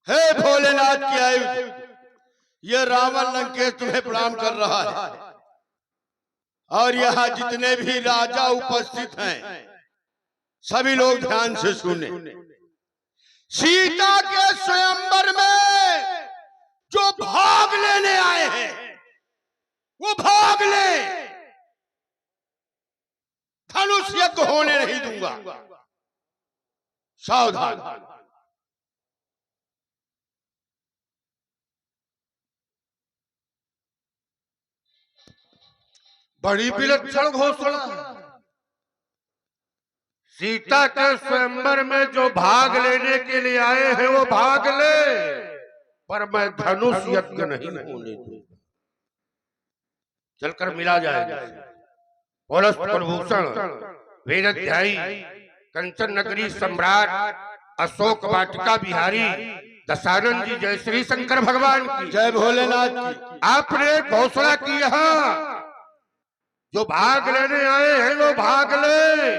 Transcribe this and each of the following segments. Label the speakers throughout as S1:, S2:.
S1: हे भोलेनाथ की आयु, ये रावण लंकेश तुम्हें प्रणाम कर रहा है और यहाँ जितने भी राजा उपस्थित हैं सभी लोग ध्यान से सुने। सीता के स्वयंवर में जो भाग लेने आए हैं वो भाग ले, धनुष यज्ञ होने नहीं दूंगा, सावधान।
S2: बड़ी विलक्षण घोषणा। सीता के स्वयंवर में जो भाग लेने के लिए आए हैं वो भाग ले, पर मैं धनुष यज्ञ नहीं होने दूंगा। चलकर मिला जाएगा। पुलस्त कुलभूषण, वेदाध्यायी, कंचन नगरी सम्राट, अशोक वाटिका बिहारी दशानंद जी, जय श्री शंकर भगवान की
S1: जय भोलेनाथ की।
S2: आपने घोषणा की यहाँ जो भाग लेने आए हैं वो भाग ले,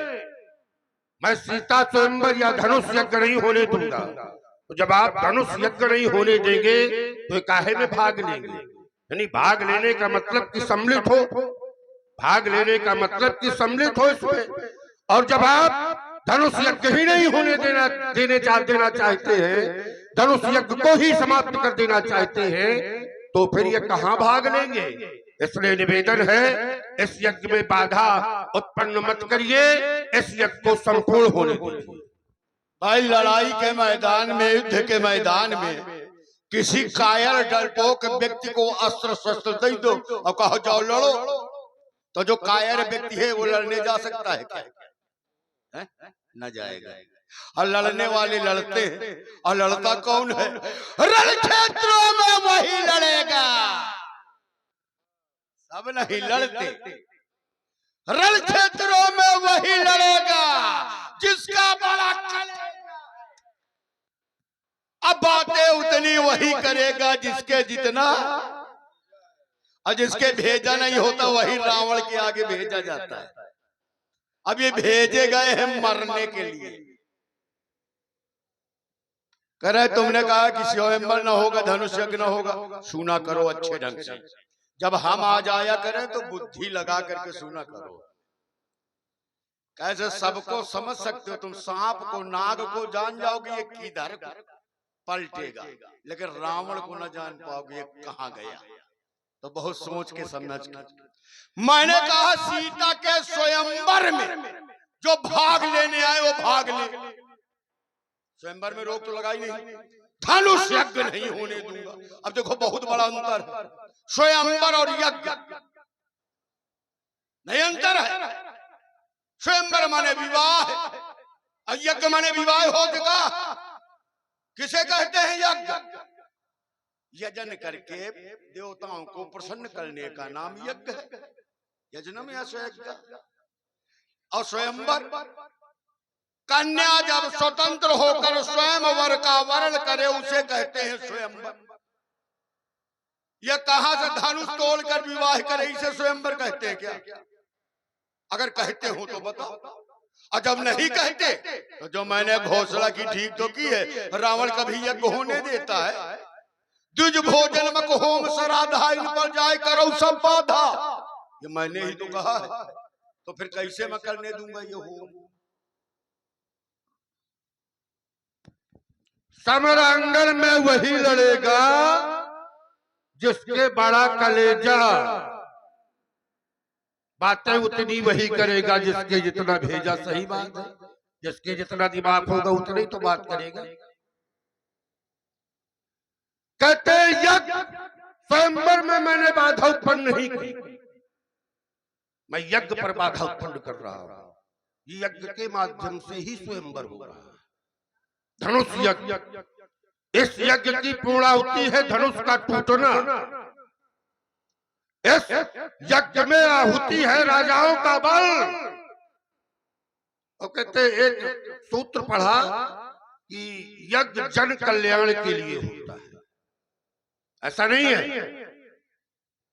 S2: मैं सीता स्वयंवर या धनुष यज्ञ नहीं होने दूंगा। तो जब आप धनुष यज्ञ नहीं होने देंगे तो काहे में भाग लेंगे? यानी भाग लेने का मतलब कि सम्मिलित हो, भाग लेने का मतलब कि सम्मिलित हो इसमें। और जब आप धनुष यज्ञ ही नहीं होने देना चाहते हैं, धनुष यज्ञ को ही समाप्त कर देना चाहते हैं, तो फिर ये कहां भाग लेंगे? इसलिए निवेदन है, इस यज्ञ में बाधा उत्पन्न मत करिए, इस यज्ञ को संपूर्ण होने दीजिए।
S1: भाई लड़ाई के मैदान में, युद्ध के मैदान में किसी कायर डरपोक व्यक्ति को अस्त्र शस्त्र दे दो और कहो जाओ लड़ो, तो जो कायर व्यक्ति है वो लड़ने जा सकता है क्या? है? न जाएगा। और लड़ने वाले लड़ते हैं, और लड़ता कौन है? रण क्षेत्रों में वही लड़ेगा, सब नहीं लड़ते। रण क्षेत्रों में वही लड़ेगा जिसका बड़ा कलेजा। अब बातें उतनी वही करेगा जिसके जितना, और जिसके भेजा नहीं होता वही रावण के आगे भेजा जाता है। अब ये भेजे गए हैं मरने के लिए। कह रहे तुमने कहा कि स्वयंवर न होगा, धनुष यज्ञ न होगा, सुना करो अच्छे ढंग से। जब हम आ जाया करें तो बुद्धि लगा करके सुना करो। कैसे सबको समझ सकते हो तुम? सांप को, नाग को जान जाओगे ये किधर पलटेगा, लेकिन रावण को न जान पाओगे ये कहां गया। तो बहुत सोच के समझ के मैंने कहा सीता के स्वयंवर में जो भाग लेने आए वो भाग ले। स्वयंवर में रोक तो लगाई नहीं, धनुष यज्ञ नहीं होने दूंगा। अब देखो बहुत बड़ा अंतर है, स्वयंवर और यज्ञ नहीं अंतर है। स्वयंवर माने विवाह और यज्ञ माने विवाह हो चुका। किसे कहते हैं यज्ञ? यजन करके देवताओं को प्रसन्न करने का नाम यज्ञ है। यजनम या स्वयज्ञ। और स्वयंवर, कन्या जब स्वतंत्र होकर स्वयं वर का वर्ण करे उसे कहते हैं स्वयंवर। यह कहां से धनुष तोड़कर विवाह करे इसे स्वयंवर कहते हैं क्या? अगर कहते हो तो बताओ, और जब नहीं कहते तो जो मैंने घोषणा की ठीक तो की है। रावण कभी यज्ञ होने देता है? द्विज भोजन मक होम श्राद्धा, इन पर जाए करो सब बाधा, ये मैंने ही तो कहा है। तो फिर कैसे मैं करने दूंगा ये होम?
S2: समरांगण में वही लड़ेगा जिसके बड़ा कलेजा। बातें उतनी वही करेगा जिसके जितना भेजा। सही बात है, जिसके जितना दिमाग होगा उतना ही तो बात करेगा। कहते यज्ञ स्वयंवर में मैंने बाधा उत्पन्न नहीं की, मैं यज्ञ पर बाधा उत्पन्न कर रहा हूं। यज्ञ के माध्यम से ही स्वयंवर हो रहा है। धनुष यज्ञ, इस यज्ञ की पूर्णाहुति है धनुष का टूटना। इस यज्ञ में आहुति है राजाओं का बल। और कहते एक सूत्र पढ़ा कि यज्ञ जन कल्याण के लिए होता है। ऐसा नहीं है,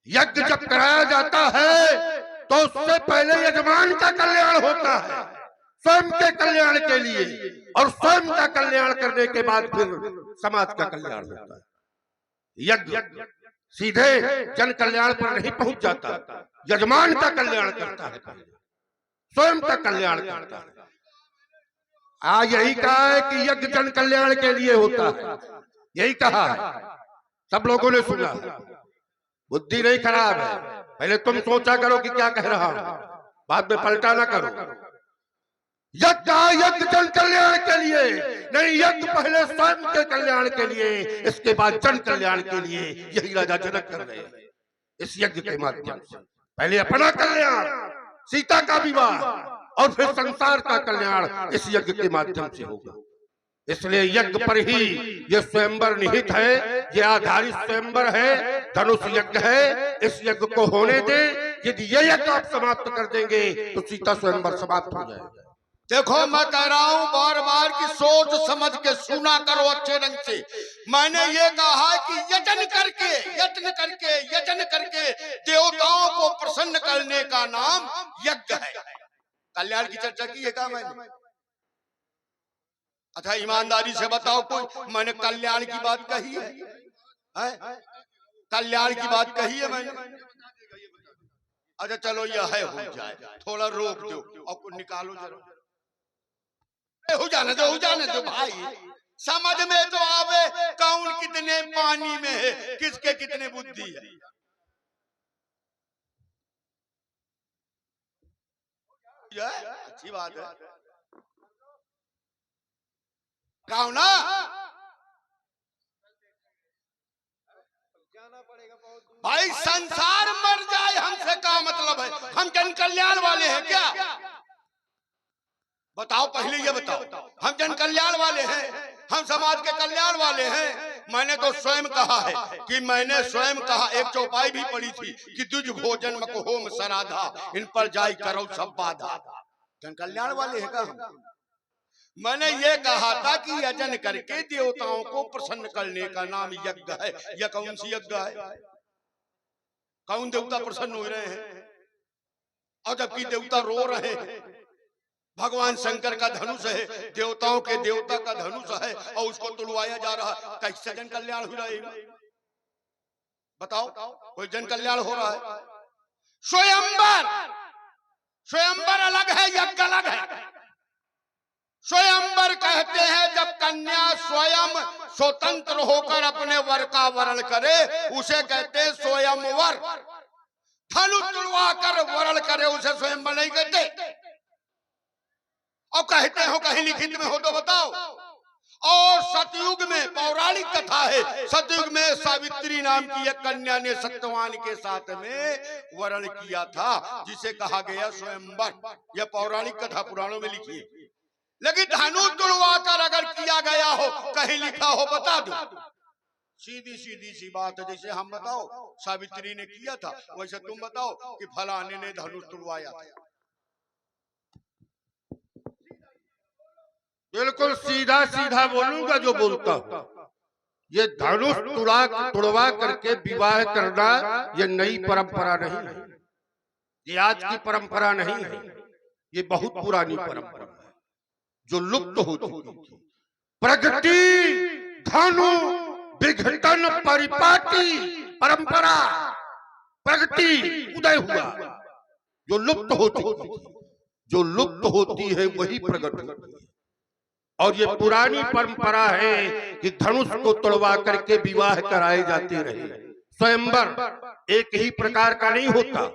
S2: यज्ञ जब कराया जाता है तो उससे पहले यजमान का कल्याण होता है। स्वयं के कल्याण के लिए, और स्वयं का कल्याण करने के बाद फिर समाज का कल्याण होता है। यज्ञ सीधे जन कल्याण पर नहीं पहुंच जाता, यजमान का कल्याण करता है, स्वयं का कल्याण करता है। आज यही कहा है कि यज्ञ जन कल्याण के लिए होता है, यही कहा है, सब लोगों ने सुना। बुद्धि नहीं खराब है, पहले तुम सोचा करो कि क्या कह रहा हूं, बाद में पलटा ना करो। यज्ञ जन कल्याण के लिए नहीं, यज्ञ पहले स्वयं के कल्याण के लिए, इसके बाद जन कल्याण के लिए। यही राजा जनक कर रहे हैं इस यज्ञ के माध्यम से। पहले अपना कल्याण, सीता का विवाह, और फिर संसार का कल्याण इस यज्ञ के माध्यम से होगा। इसलिए यज्ञ पर ही ये स्वयंवर निहित है, ये आधारित स्वयंवर है, धनुष यज्ञ है। इस यज्ञ को होने दे, यदि ये यज्ञ आप समाप्त कर देंगे तो सीता स्वयंवर समाप्त हो जाएगा।
S1: देखो मैं कह रहा हूं बार बार की सोच समझ के सुना करो अच्छे ढंग से। मैंने ये कहा कि यजन करके देवताओं को प्रसन्न करने का नाम यज्ञ है। कल्याण की चर्चा की है क्या मैंने? अच्छा ईमानदारी से बताओ, कोई मैंने कल्याण की बात कही है? कल्याण की बात कही है मैंने? अच्छा चलो यह है, हो जाए, थोड़ा रोक दो और कुछ निकालो जरा। हो जाने दो भाई, समझ में तो आवे कौन कितने पानी में है, किसके कितने बुद्धि है। अच्छी बात है गाँव ना, भाई संसार मर जाए हमसे क्या मतलब है? हम जन कल्याण वाले हैं क्या? बताओ, पहले ये बताओ, हम जन कल्याण वाले हैं, हम समाज के कल्याण वाले हैं। मैंने तो स्वयं कहा है कि मैंने स्वयं कहा, एक चौपाई भी पड़ी थी कि दुज भोजन मको होम सराधा, इन पर जाई करो सब बाधा। जन कल्याण वाले हैं का? मैंने ये कहा था कि यजन करके देवताओं को प्रसन्न करने का नाम यज्ञ है। यह कौन सी यज्ञ है? कौन देवता प्रसन्न हो रहे हैं और जबकि देवता रो रहे हैं? भगवान शंकर का धनुष है, देवताओं के देवता का धनुष है, और उसको तुड़वाया जा रहा है। कैसे जन कल्याण हो रहा है? बताओ, कोई जन कल्याण हो रहा है? स्वयंवर अलग है, यज्ञ अलग है। स्वयंवर कहते हैं जब कन्या स्वयं स्वतंत्र होकर अपने वर का वरण करे, उसे कहते हैं स्वयंवर। धनुष तुड़वा कर वरण करे उसे स्वयंवर नहीं कहते। और कहते हो कहीं लिखित में हो तो बताओ। और सतयुग में पौराणिक कथा है, सतयुग में सावित्री नाम की एक कन्या ने सत्यवान के साथ में वरण किया था, जिसे कहा गया स्वयंवर। यह पौराणिक कथा पुराणों में लिखी है। लेकिन धनुष तुड़वा कर अगर किया गया हो, कहीं लिखा हो बता दो। सीधी सी बात है, जैसे हम बताओ सावित्री ने किया था, वैसे तुम बताओ कि फलाने ने धनुष तुड़वाया था।
S2: बिल्कुल सीधा सीधा बोलूंगा जो बोलता हूं। ये धनुष तुड़वा करके विवाह करना ये नई परंपरा नहीं है, ये आज की परंपरा नहीं है, ये बहुत पुरानी परंपरा है जो लुप्त हो चुकी थी। प्रगति धनु विघटन परिपाटी परंपरा, प्रगति उदय हुआ जो लुप्त हो चुकी थी। जो लुप्त होती है वही प्रगट होती है। और ये पुरानी परंपरा है कि धनुष को तोड़वा करके विवाह कराए जाते रहे। स्वयंवर एक ही प्रकार का नहीं होता,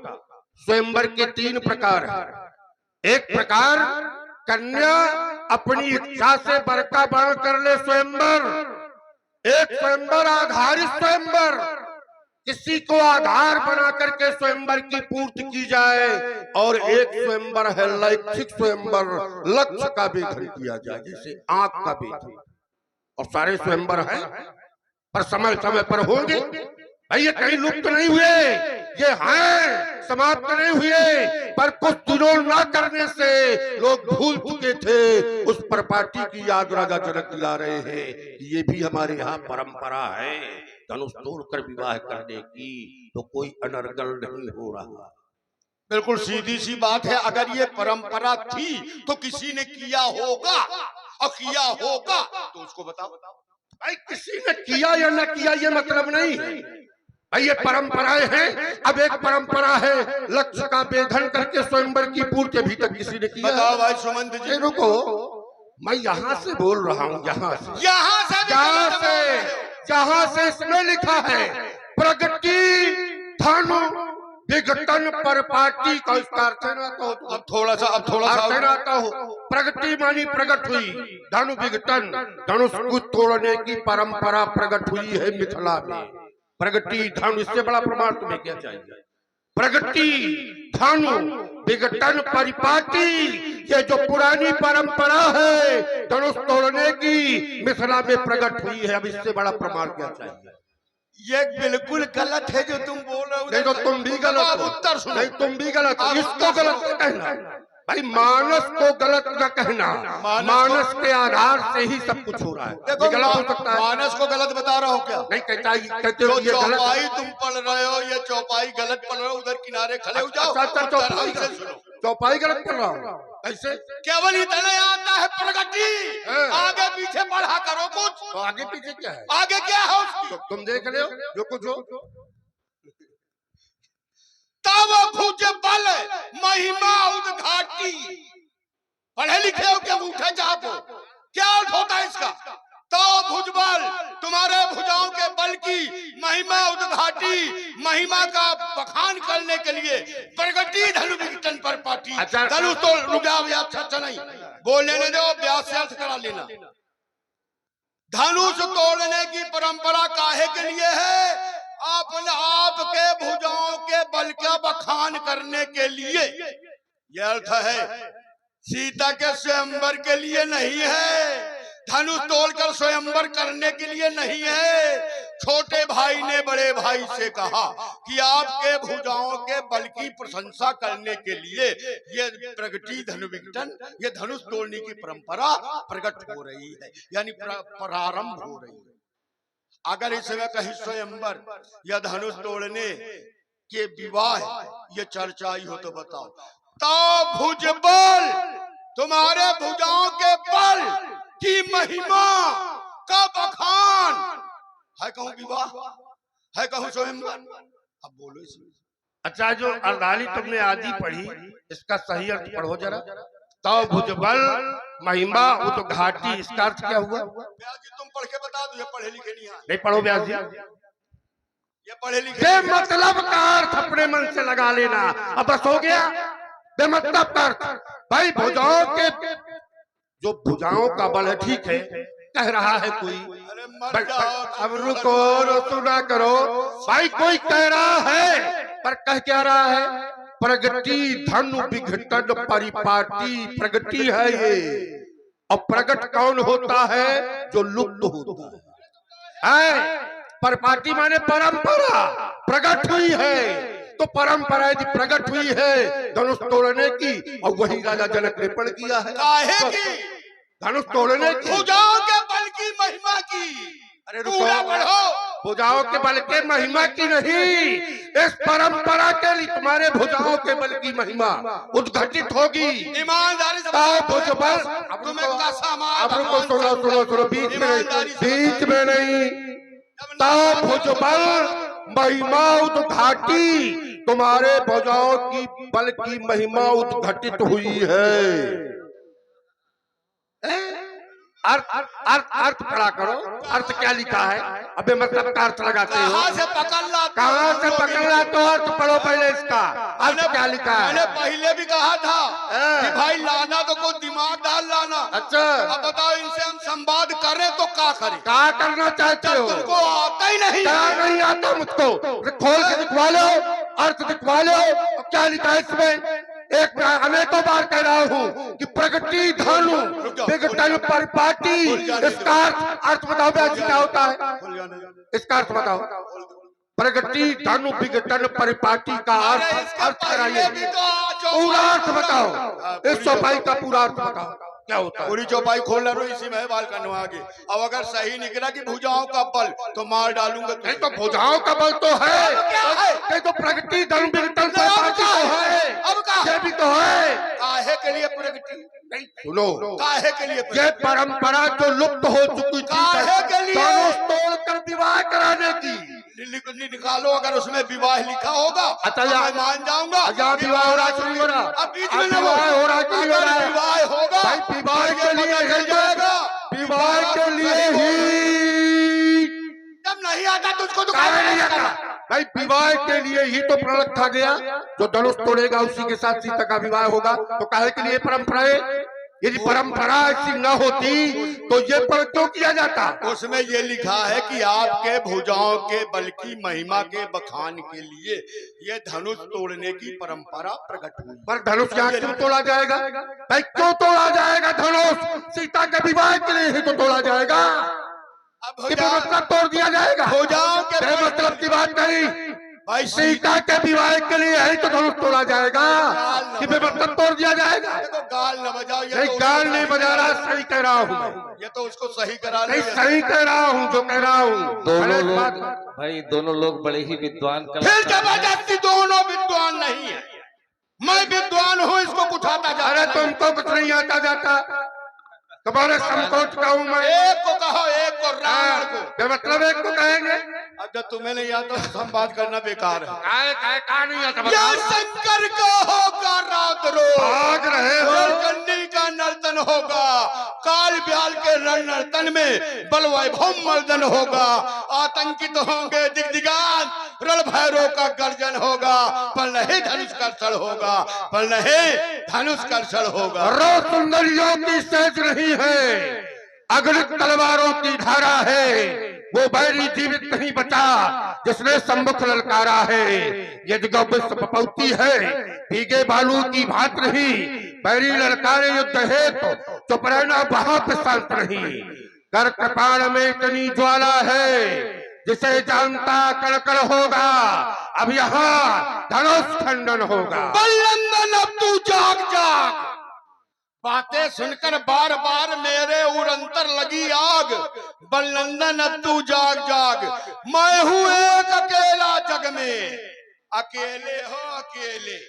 S2: स्वयंवर के 3 प्रकार है। एक प्रकार कन्या अपनी इच्छा से वर का वरण कर ले स्वयंवर, एक स्वयंवर आधारित स्वयंवर, किसी को आधार बना करके स्वयंवर की पूर्ति की जाए, और एक स्वयंवर है लैक्षिक स्वयंवर, लक्ष्य का वेधन किया जाए, जैसे आंख का वेधन। और सारे स्वयंवर हैं पर समय समय पर होंगे भाई, ये कहीं लुप्त नहीं हुए, ये हैं समाप्त नहीं हुए, पर कुछ दिनों ना करने से लोग भूल चुके थे। उस पर पार्टी की याद राजा जनक दिला रहे हैं कि ये भी हमारे यहाँ परंपरा है, धनुष तोड़कर विवाह करने की, तो कोई अनर्गल नहीं हो रहा।
S1: बिल्कुल सीधी सी बात है। अगर ये परंपरा थी तो किसी ने किया होगा, और किया होगा तो उसको बताओ।
S2: भाई किसी ने किया या ना किया ये मतलब नहीं है भाई, ये परंपराएं हैं। अब एक परंपरा है लक्ष्य का भेदन करके स्वयंवर की पूर्ति, अभी तक किसी ने किया?
S1: बताओ भाई सुमंत जी।
S2: रुको, मैं यहाँ से बोल रहा हूँ, यहाँ से जहाँ से इसमें लिखा है प्रगति धनु विघटन परपाटी का इसका अर्थ आता हो।
S1: अब थोड़ा सा
S2: आता हो। प्रगति मानी प्रकट हुई, धनु विघटन धनुष को तोड़ने की परंपरा प्रकट हुई है मिथिला में। प्रगति धनु, इससे बड़ा प्रमाण तुम्हें क्या चाहिए? प्रगति धनु विघटन परिपाटी, ये जो पुरानी परंपरा है धनुष तोड़ने की मिथिला में प्रकट हुई है। अब इससे बड़ा प्रमाण क्या चाहिए?
S1: ये बिल्कुल गलत है जो तुम बोल रहे हो।
S2: नहीं तो तुम भी गलत हो।
S1: उत्तर सुनो।
S2: नहीं तुम भी गलत हो। इसको गलत न कहना भाई, मानस को गलत न कहना। मानस के आधार से ही सब कुछ हो रहा है।
S1: देखो
S2: गलत हो सकता है।
S1: मानस को गलत बता रहा हो क्या?
S2: नहीं कहते हो ये गलत।
S1: चौपाई तुम पढ़ रहे हो, ये चौपाई गलत पढ़ रहे हो, उधर किनारे खड़े हो जाओ।
S2: चौपाई गलत पढ़ रहा हूँ ऐसे?
S1: केवल इतना आता है प्रगति, आगे पीछे पढ़ा करो कुछ।
S2: तो आगे पीछे क्या है?
S1: आगे क्या है उसकी?
S2: तो तुम देख रहे हो जो कुछ हो।
S1: तब भुज बल महिमा उद्घाटी, पढ़े लिखे हो क्या? उठे चाहते हो क्या? अर्थ होता है इसका? तो भुजबल, तुम्हारे भुजाओं के बल की महिमा उद्घाटी, महिमा का बखान करने के लिए प्रगति धनु विघटन पर पाटी। धनु तो रुका अच्छा नहीं बोल लेने दो, व्यास से अर्थ करा लेना। धनुष तोड़ने की परंपरा काहे के लिए है? अपने आपके भुजाओं के बल का बखान करने के लिए। यह अर्थ है, सीता के स्वयंवर के लिए नहीं है, धनुष तोड़कर स्वयंवर करने के लिए नहीं है। छोटे भाई ने बड़े भाई से कहा कि आपके भुजाओं के बल की प्रशंसा करने के लिए ये प्रगति धनु विघटन, ये धनुष तोड़ने की परंपरा प्रकट हो रही है, यानी प्रारंभ हो रही है। अगर इसमें कहीं स्वयंवर या धनुष तोड़ने के विवाह ये चर्चाई हो तो बताओ। तो भुजबल, तुम्हारे भुजाओं के बल की महिमा का बखान है, कहूं विवाह है, कहूं स्वयंवर। अब बोलो इसमें।
S2: अच्छा, जो अर्धाली तुमने आदि पढ़ी इसका सही अर्थ पढ़ो जरा। तो भुजबल महिमा उद्घाटी, इसका अर्थ क्या हुआ?
S1: व्यास जी तुम पढ़ के बता दो, ये पढ़े लिखे
S2: नहीं पढ़ो व्यास जी,
S1: ये पढ़े लिखे।
S2: मतलब का अर्थ अपने मन से लगा लेना। अब बस हो गया बेमतलब का अर्थ। भाई भुजाओं के, जो भुजाओं का बल है, ठीक है कह रहा है कोई। अब रुको, सुना करो भाई, कोई कह रहा है पर कह क्या रहा है? प्रगति धनु विघटन परिपाटी, प्रगति है ये। और प्रगट कौन होता है? जो लुप्त होता है। परिपाटी माने परंपरा प्रकट हुई है। तो परंपरा यदि प्रकट हुई है धनुष तोड़ने की, और वही राजा जनक ने पण किया है।
S1: काहे की?
S2: धनुष तोड़ने की,
S1: भुजाओं के बल की महिमा की।
S2: अरे पूरा पढ़ो। भुजाओं के बल के महिमा की नहीं, इस परंपरा के लिए तुम्हारे भुजाओं के बल की महिमा उद्घटित होगी।
S1: ईमानदारी से
S2: भुजबल, अब रुको, सुनो बीच में नहीं। तब भुजबल महिमा उद्घाटी, तुम्हारे भुजाओं की बल की महिमा उद्घटित हुई है। अर्थ पढ़ा करो, अर्थ क्या लिखा है? अबे मतलब का अर्थ लगाते हो।
S1: कहाँ से पकड़ ला?
S2: तो अर्थ पढ़ो पहले इसका। अर्थ क्या लिखा है?
S1: मैंने पहले भी कहा था कि भाई लाना तो कोई दिमाग डाल लाना।
S2: अच्छा,
S1: अब बताओ इनसे हम संवाद करें तो क्या करें?
S2: क्या करना चाहते हो?
S1: तुमको आता ही नहीं।
S2: क्या नहीं आता मुझको? खोल के दिखवा लो, अर्थ दिखवा लो, क्या लिखा है इसमें? एक अनेकों बार कह रहा हूँ कि प्रगति धनु विघटन परिपाटी, इसका अर्थ बताओ व्यास जी क्या होता है? इसका अर्थ बताओ। प्रगति धनु विघटन परिपाटी का अर्थ कराइए, पूरा अर्थ बताओ। इस चौपाई का पूरा अर्थ बताओ। क्या होता है?
S1: पूरी चौपाई खोल लो इसी में है बाल कटवा के। अब अगर सही निकला कि भुजाओं का बल तो मार डालूंगा तुझे।
S2: नहीं तो भुजाओं का बल तो है,
S1: अब क्या है?
S2: नहीं तो प्रगति धर्म विघटन
S1: नहीं, अब
S2: पार्टी
S1: क्या
S2: तो
S1: है?
S2: है,
S1: अब क्या है?
S2: ये भी तो है।
S1: काहे के लिए प्रगति?
S2: नहीं सुनो,
S1: काहे के लिए
S2: ये
S1: प्रगति?
S2: परंपरा जो लुप्त हो चुकी थी
S1: काहे के लिए?
S2: धनुष तोड़कर विवाह कराने की।
S1: निकालो, अगर उसमें विवाह लिखा होगा
S2: अच्छा,
S1: तो मैं मान जाऊंगा।
S2: यहाँ विवाह हो रहा है कि नहीं हो रहा?
S1: अब बीच
S2: अब
S1: में न
S2: विवाह
S1: बोल।
S2: हो रहा है कि नहीं हो
S1: अगर
S2: रहा है?
S1: विवाह होगा
S2: भाई विवाह
S1: तो
S2: के
S1: ये
S2: लिए
S1: पता चल
S2: ही
S1: जाएगा।
S2: विवाह के लिए ही
S1: जब नहीं आता तुझको तो
S2: काहे नहीं
S1: आता?
S2: आता? भाई विवाह के लिए ही तो प्रण रखा गया, जो धनुष तोड़ेगा उसी के साथ सीता का विवाह होगा। तो काहे के लिए परंपरा है? यदि परंपरा ऐसी न होती तो ये पर क्यों किया जाता?
S1: उसमें ये लिखा है कि आपके भुजाओं के बल की महिमा के बखान के लिए ये धनुष तोड़ने की परंपरा प्रकट हुई।
S2: पर धनुष क्या क्यों तोड़ा जाएगा? भाई क्यों तोड़ा जाएगा धनुष? सीता के विवाह के लिए ही तो तोड़ा जाएगा।
S1: अब
S2: कि बेमतलब तोड़ दिया जाएगा?
S1: भुजाओं के
S2: बेमतलब की बात नहीं,
S1: भाई
S2: सीता के विवाह के लिए ही तो धनुष तोड़ा जाएगा कि बेमतलब तोड़ दिया जाएगा?
S1: देखो गाल न बजाओ। ये
S2: नहीं
S1: तो
S2: गाल नहीं बजा रहा, सही कह रहा हूँ मैं।
S1: ये तो उसको सही करा
S2: नहीं
S1: ले।
S2: सही कह रहा हूँ, जो कह रहा हूँ।
S3: दोनों
S2: अरे
S3: लोग
S2: बात-
S3: भाई दोनों लोग बड़े ही विद्वान
S1: फिर
S3: कलाकार हैं।
S1: जबरदस्ती दोनों विद्वान नहीं है। मैं विद्वान हूँ, इसको कुछ आता जाता
S2: अरे
S1: नहीं।
S2: तुमको कुछ नहीं आता जाता, तुम्हारे संकोच का हूँ मैं।
S1: एक को कहो, एक को रावण को।
S2: बेमतलब एक को कहेंगे।
S1: अब जब तुम्हें नहीं आता तो हम बात करना बेकार है।
S2: कहा नहीं आता
S1: ये
S2: बताओ।
S1: शंकर का होगा राउतरो,
S2: भाग रहे हो।
S1: कन्नी का नर्तन होगा, काल ब्याल के रण नर्तन में बल वैभव मर्दन होगा। आतंकित होंगे दिग्दिगान, रण भैरव का गर्जन होगा। पर नहीं धनुष कर्षण होगा, पर नहीं धनुष कर्षण होगा।
S2: रो सुंदरियों की सेज नहीं है, अगणित तलवारों की धारा है। वो बैरी जीवित नहीं बचा जिसने सम्मुख ललकारा है। यदि गौ विश्व पपौती है भीगे बालू की भात नहीं। बैरी ललकारे युद्ध है तो चुप रहना वहां पे शांत नहीं। कर कृपाण में इतनी ज्वाला है जिसे जानता कड़कड़ होगा। अब यहाँ धनुष खंडन होगा।
S1: बल्लंदन अब तू जाग जाग, बातें सुनकर बार बार मेरे उरंतर लगी आग। बल्लंदन अब तू जाग जाग, मैं हूँ एक अकेला जग में। अकेले हो अकेले,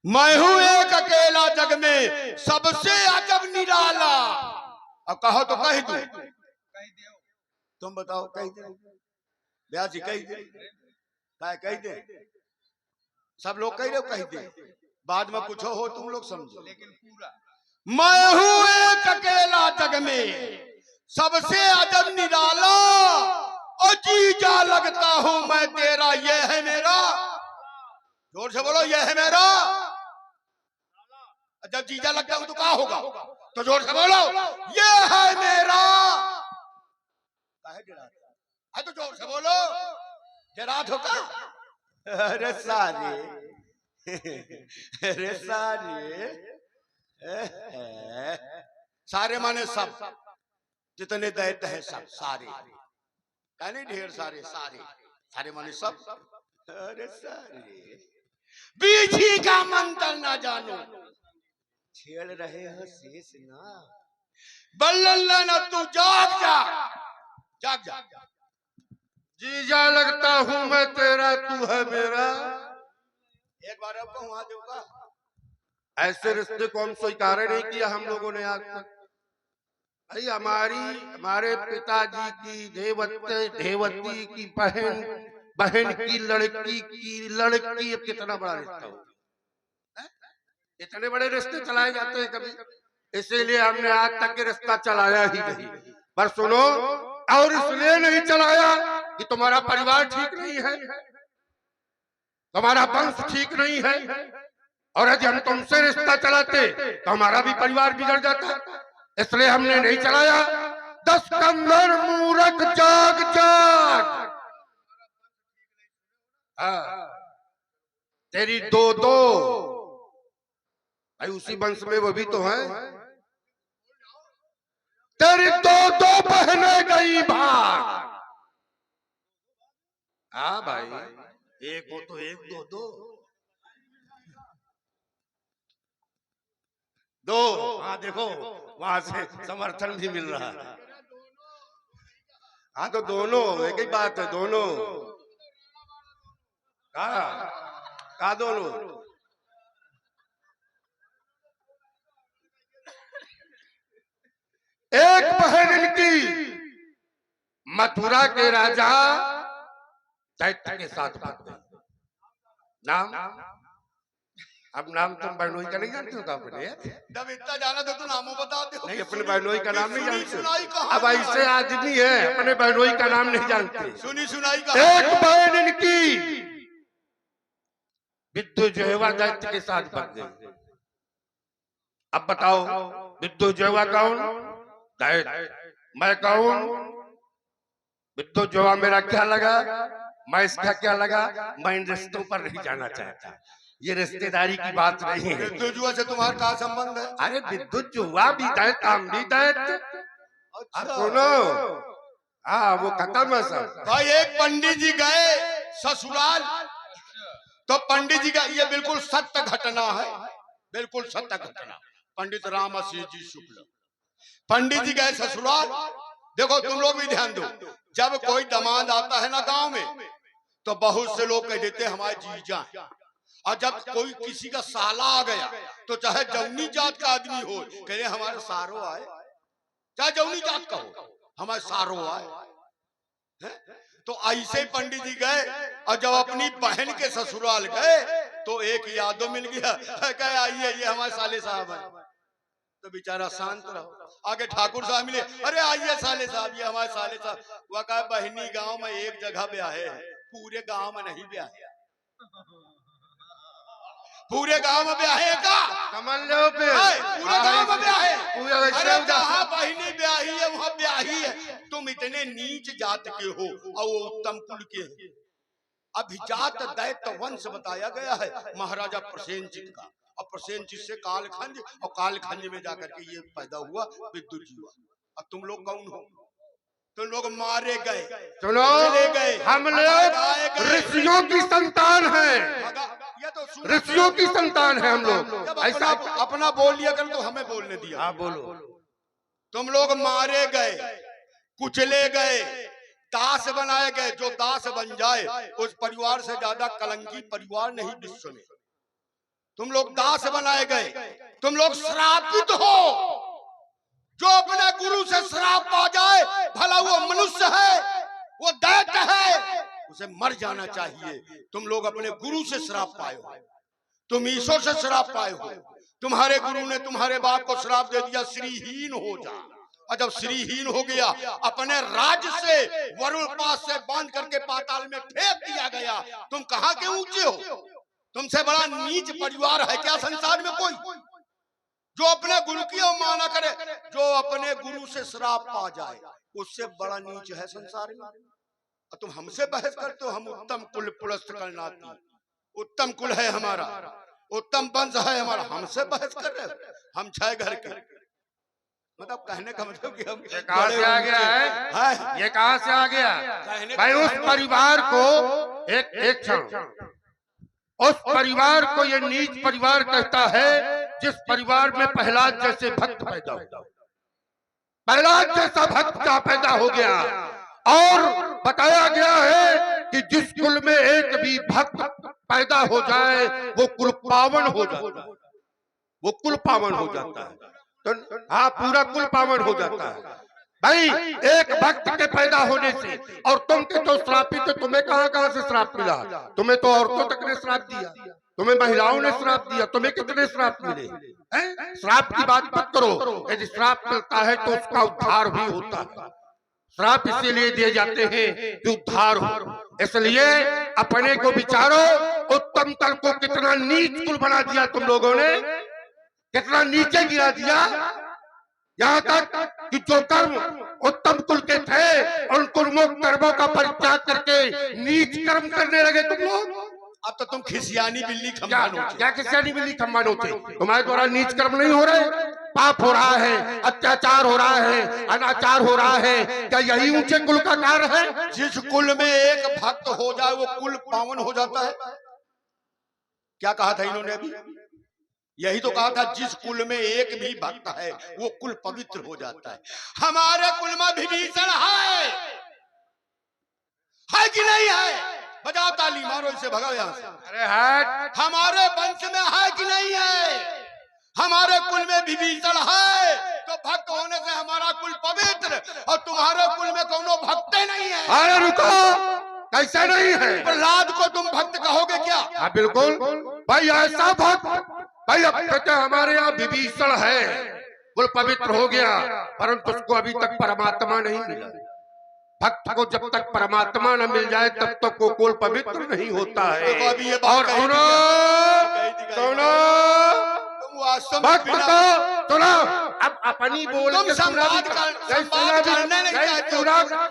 S1: मैं हूँ एक अकेला जग में, सबसे अजब निराला। अब कहो तो कह दो, तुम बताओ कह दे। ब्यासी कह दे, कह दे, सब लोग कह रहे कह दे, बाद में पूछो हो तुम लोग समझो। लेकिन पूरा मैं हूँ एक अकेला जग में, सबसे अजब निराला। और जीजा लगता हूँ मैं तेरा, ये है मेरा। जोर से बोलो, ये है मेरा। जब जीजा लगता हूँ तो क्या होगा? तो जोर से बोलो, ये है मेरा। है तो जोर से बोलो, डरात हो का? अरे सारे, अरे सारे, सारे माने सब, जितने दैत्य हैं सब सारे, नहीं ढेर सारे, सारे सारे माने सब। अरे सारे बीची का मंत्र ना जानो, छेड़ रहे हो शेष ना। बल्लल्ला तू जाग जाग, जाग जाग।
S2: जीजा लगता हूँ मैं तेरा, तू है मेरा।
S1: एक बार अब वहां दूंगा।
S2: ऐसे रिश्ते को हम स्वीकार नहीं किया हम लोगों ने आज तक। भाई हमारे पिताजी की देवती की बहन की लड़की अब कितना बड़ा रिश्ता हो। इतने बड़े रिश्ते चलाए जाते हैं कभी, इसीलिए हमने आज तक के रिश्ता चलाया ही नहीं। पर सुनो, और इसलिए नहीं चलाया कि तुम्हारा परिवार ठीक नहीं है, तुम्हारा वंश ठीक नहीं है। और यदि हम तुमसे रिश्ता चलाते तो हमारा भी परिवार बिगड़ जाता, इसलिए हमने नहीं चलाया। 10 कंधर मूर्ख जाग जाग। हाँ, तेरी दो भाई उसी वंश में वो भी तो है। तेरी दो बहनें गई भाग। हाँ भाई, एक हो तो एक, दो दो। हाँ देखो वहां से समर्थन भी मिल रहा है। हाँ तो दोनों एक ही बात है, दोनों। कहा दोनों? एक बहन इनकी मथुरा के राजा दैत्य के साथ भाग गई। नाम, अब नाम तुम बहनोई का नहीं जानते हो का अपने?
S1: जब इतना जाना तो तू नामों बता दे।
S2: नहीं, अपने बहनोई का नाम नहीं
S1: सुनी
S2: जानते।
S1: सुनाई कहानी
S2: अब ऐसे आदमी है अपने बहनोई का नाम नहीं जानते।
S1: सुनी सुनाई
S2: एक बहन इनकी विद्युत जेवा दैत्य के साथ भाग गई। अब बताओ विद्युत जेवा कौन? दैत्य। मैं कौन? विद्युत जेवा मेरा क्या लगा? मैं इसका क्या लगा? मैं इन रिश्तों पर नहीं जाना चाहता। ये रिश्तेदारी की बात नहीं है।
S1: विद्युत जुआ से तुम्हारा क्या संबंध है?
S2: अरे विद्युत जुआ भी दैत्य, हम भी दैत्य। सुनो, हाँ वो खत्म है सब।
S1: भाई एक पंडित जी गए ससुराल, तो पंडित जी का ये बिल्कुल सत्य घटना है, बिल्कुल सत्य घटना। पंडित रामसिंह जी शुक्ल, पंडित जी गए ससुराल। देखो तुम लोग भी ध्यान दो, जब कोई दामाद आता है ना गांव में, तो बहुत से लोग कह देते हैं हमारे जीजा। और जब कोई किसी का साला आ गया, तो चाहे जौनी जात का आदमी हो, कह रहे हमारे सारो आए, चाहे जौनी जात का हो, हमारे सारो आए। तो ऐसे पंडित जी गए, और जब अपनी बहन के ससुराल गए, तो एक यादव मिल गया, कहे आइए ये हमारे साले साहब है। तो बेचारा शांत रहो। आगे ठाकुर साहब मिले, अरे आइए साले साहब, ये हमारे साले साहब। वह कहा बहनी गांव में एक जगह ब्याहे है, पूरे गांव में नहीं ब्याहे। पूरे गांव में ब्याहे का
S2: समझ लो पे
S1: पूरे गांव में ब्याहे।
S2: पूरा
S1: अरे जहाँ बहनी ब्याही है वहाँ ब्याही है। तुम इतने नीच जात के हो और वो उत्तम कुल के हैं। अभिजात दैत्य वंश बताया गया है महाराजा प्रसेनजित का, और प्रसेनजित से कालखंड, और कालखंड में जाकर के ये पैदा हुआ विद्युत जीवा। अब तुम लोग कौन हो? तुम लोग मारे गए,
S2: सुनो,
S1: चले गए,
S2: हम लोग ऋषियों की संतान हैं।
S1: ये तो
S2: ऋषियों की संतान है हम लोग।
S1: ऐसा अपना बोल लिया कर, तो हमें बोलने दिया।
S2: हाँ बोलो।
S1: तुम लोग मारे गए, कुचले गए, दास बनाए गए। जो दास बन जाए उस परिवार से ज्यादा कलंकी परिवार नहीं विश्व में। तुम लोग दास बनाए गए, तुम लोग श्रापित हो। जो अपने गुरु से श्राप पा जाए, भला वो मनुष्य है, वो दैत्य है, उसे मर जाना चाहिए। तुम लोग अपने गुरु से श्राप पाए हो, तुम ईश्वर से श्राप पाए हो। तुम्हारे गुरु ने तुम्हारे बाप को श्राप दे दिया, श्रीहीन हो जा। और जब श्रीहीन हो गया, अपने राज्य से वरुण पास से बांध करके पाताल में फेंक दिया गया। तुम कहाँ के ऊंचे हो? तुमसे बड़ा नीच परिवार है क्या संसार में कोई? जो अपने गुरु की अवमानना करे, जो अपने गुरु से श्राप पा जाए, उससे बड़ा नीच है संसार में। और तुम हमसे बहस करते हो? हम उत्तम कुल पुलस्त करनाती, उत्तम कुल है हमारा, उत्तम वंश है हमारा, हमसे बहस कर रहे हो? हम 6 घर के, मतलब कहने का मतलब कि हम
S2: कहाँ से आ गया है? ये कहाँ से आ गया भाई? उस परिवार को एक क्षण, उस परिवार को ये नीच परिवार कहता है जिस परिवार में प्रहलाद जैसे भक्त पैदा हो। प्रहलाद जैसा भक्त का पैदा हो गया। और बताया गया है कि जिस कुल में एक भी भक्त पैदा हो जाए वो कुल पावन हो जाता है, वो कुल पावन हो जाता है। तो हाँ, पूरा कुल पावन हो जाता है भाई एक भक्त के पैदा होने से। और तुम के तो श्रापित, तुम्हें कहाँ से श्राप मिला? तुम्हें तो औरतों तक ने श्राप दिया, तुम्हें महिलाओं ने श्राप दिया, तुम्हें कितने श्राप मिले? श्राप की बात मत करो। यदि श्राप मिलता है तो उसका उद्धार भी होता है। श्राप इसीलिए दिए जाते हैं कि उद्धार हो। इसलिए अपने को विचारो, उत्तम तल को कितना नीच कुल बना दिया तुम लोगों ने, कितना नीचे गिरा दिया। यहाँ तक कि जो कर्म उत्तम कुल के थे उन कुर्मों कर्मों का परित्याग करके नीच कर्म करने लगे तुम लोग।
S1: अब तो तुम खिसियानी बिल्ली खम्बान होते।
S2: क्या खिसियानी बिल्ली खम्बान होते? तुम्हारे द्वारा नीच कर्म नहीं हो रहे? पाप हो रहा है, अत्याचार हो रहा है, अनाचार हो रहा है। क्या यही ऊंचे कुल का कार्य है?
S1: जिस कुल में एक भक्त हो जाए वो कुल पावन हो जाता है। क्या कहा था इन्होंने अभी? यही तो कहा था, जिस कुल में एक भी भक्त है वो कुल पवित्र हो जाता है। हमारे कुल में विभीषण है कि नहीं है? बजाओ ताली, मारो इसे, भगाओ यहाँ से।
S2: अरे हट।
S1: हमारे वंश में है कि नहीं है? हमारे कुल में विभीषण है तो भक्त होने से हमारा कुल पवित्र, और तुम्हारे कुल में कोनो भक्त नहीं है।
S2: अरे रुको, कैसा नहीं है?
S1: प्रहलाद को तुम भक्त कहोगे क्या?
S2: हाँ बिल्कुल भाई, ऐसा भक्त भाई। अब कहते हैं हमारे यहाँ विभीषण है, कुल पवित्र हो गया, परंतु उसको अभी तक परमात्मा नहीं मिला। भक्त को जब तक परमात्मा न मिल जाए तब तक वो कुल पवित्र नहीं होता है।
S1: देखो अभी ये बात
S2: और
S1: कही
S2: सुनो
S1: थी,
S2: सुनो
S1: तुम वास्तव में
S2: भक्त
S1: बिना-
S2: को सुनो, अब अपनी बोल
S1: तुम
S2: के
S1: संवाद करने नहीं चाहते हो।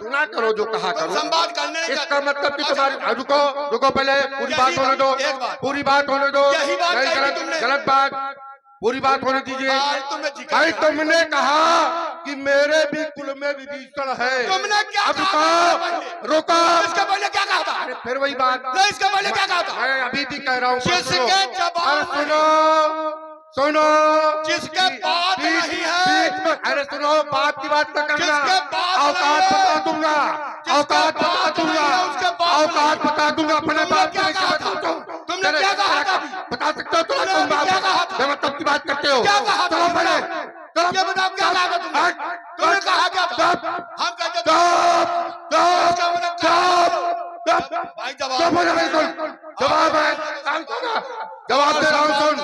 S2: सुना करो जो कहा
S1: तुम
S2: करो।
S1: संवाद करने नहीं
S2: इसका
S1: चाहते।
S2: मतलब कि तुम्हारी रुको रुको, पहले पूरी बात होने दो,
S1: एक बात।
S2: पूरी बात होने दो।
S1: यही बात
S2: नहीं,
S1: कही थी
S2: गलत
S1: तुमने।
S2: गलत बात, पूरी बात होने दीजिए।
S1: बात तुमने जिक्र
S2: भाई
S1: किया।
S2: तुमने कहा कि मेरे भी कुल में विभीषण है।
S1: तुमने क्या
S2: अब
S1: कहा था?
S2: रुको रुको,
S1: इसके पहले क्या कहा था?
S2: अरे फिर वही बात।
S1: नहीं, इसके पहले क्या कहा था?
S2: मैं अभी भी कह रहा हूँ,
S1: जिसके जवाब
S2: अरे सुनो सुनो,
S1: जिसके बात
S2: बीच-
S1: नहीं है,
S2: बीच में, अरे सुनो, बात की बात न करना।
S1: जिसके बात
S2: औकात
S1: नहीं है,
S2: बता दूंगा,
S1: जिसके
S2: औकात बता
S1: बात
S2: दूंगा,
S1: नहीं है, उसके बात
S2: औकात
S1: नहीं है।
S2: बता दूंगा अपने
S1: तुमने
S2: बाप
S1: क्या
S2: के
S1: कहा था? तुमने क्या कहा था?
S2: बता सकते हो तुम
S1: तुमने
S2: तुम
S1: क्या कहा
S2: बात
S1: था?
S2: मैं मतलब की बात करते हो।
S1: क्या कहा था?
S2: चलो पहले
S1: ये बताओ क्या कहा था तुमने? तुमने कहा क्या था? हम कहते थे- इसका मतलब क्या है? भाई जवाब
S2: जवाब है, जवाब दे रहा हूँ, सुन,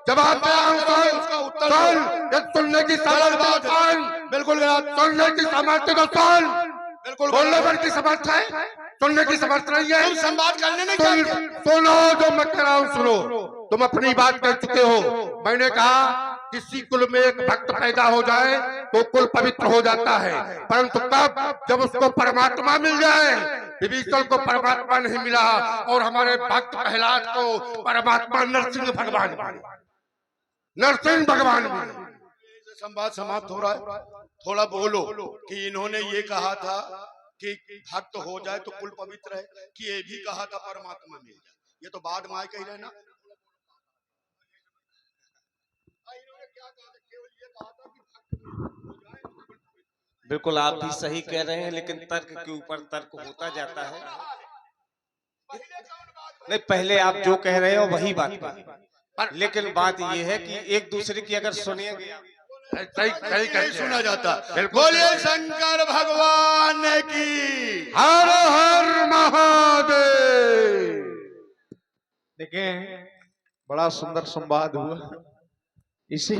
S2: जवाब दे रहा हूँ,
S1: उसका
S2: सुन
S1: उत्तर
S2: सुन,
S1: दो।
S2: ये सुनने की समझ तो सुन,
S1: बिल्कुल गलत,
S2: सुनने की समझ तो सुन,
S1: बिल्कुल
S2: बोलने
S1: गलत।
S2: भर की समझ है, सुनने की समझ नहीं है।
S1: तुम संवाद करने नहीं
S2: सुन,
S1: चाहते।
S2: सुनो जो मैं कह रहा हूँ, सुनो। तुम अपनी बात कह चुके हो। मैंने कहा किसी कुल में एक भक्त पैदा हो जाए तो कुल पवित्र हो जाता है, परंतु तब जब उसको परमात्मा मिल जाए। विभीषण को परमात्मा नहीं मिला, और हमारे भक्त प्रहलाद को परमात्मा नरसिंह भगवान मिले, नरसिंह भगवान मिले।
S1: संवाद समाप्त हो रहा है, थोड़ा बोलो कि इन्होंने ये कहा था कि भक्त हो जाए तो कुल पवित्र है, कि ये भी कहा था परमात्मा मिल जाए। ये तो बाद में आए कही रहे ना। इन्होंने क्या कहा था? केवल ये कहा था कि भक्त हो जाए।
S3: बिल्कुल आप भी सही कह रहे हैं, लेकिन तर्क के ऊपर तर्क होता जाता है। नहीं, पहले आप जो कह रहे हो वही बात करें, लेकिन बात यह है कि एक दूसरे की अगर सुनिए
S2: सही सही
S1: नहीं सुना जाता।
S2: बिल्कुल।
S1: बोलिए शंकर भगवान की।
S2: हर हर महादेव।
S4: देखें, बड़ा सुंदर संवाद हुआ। इसी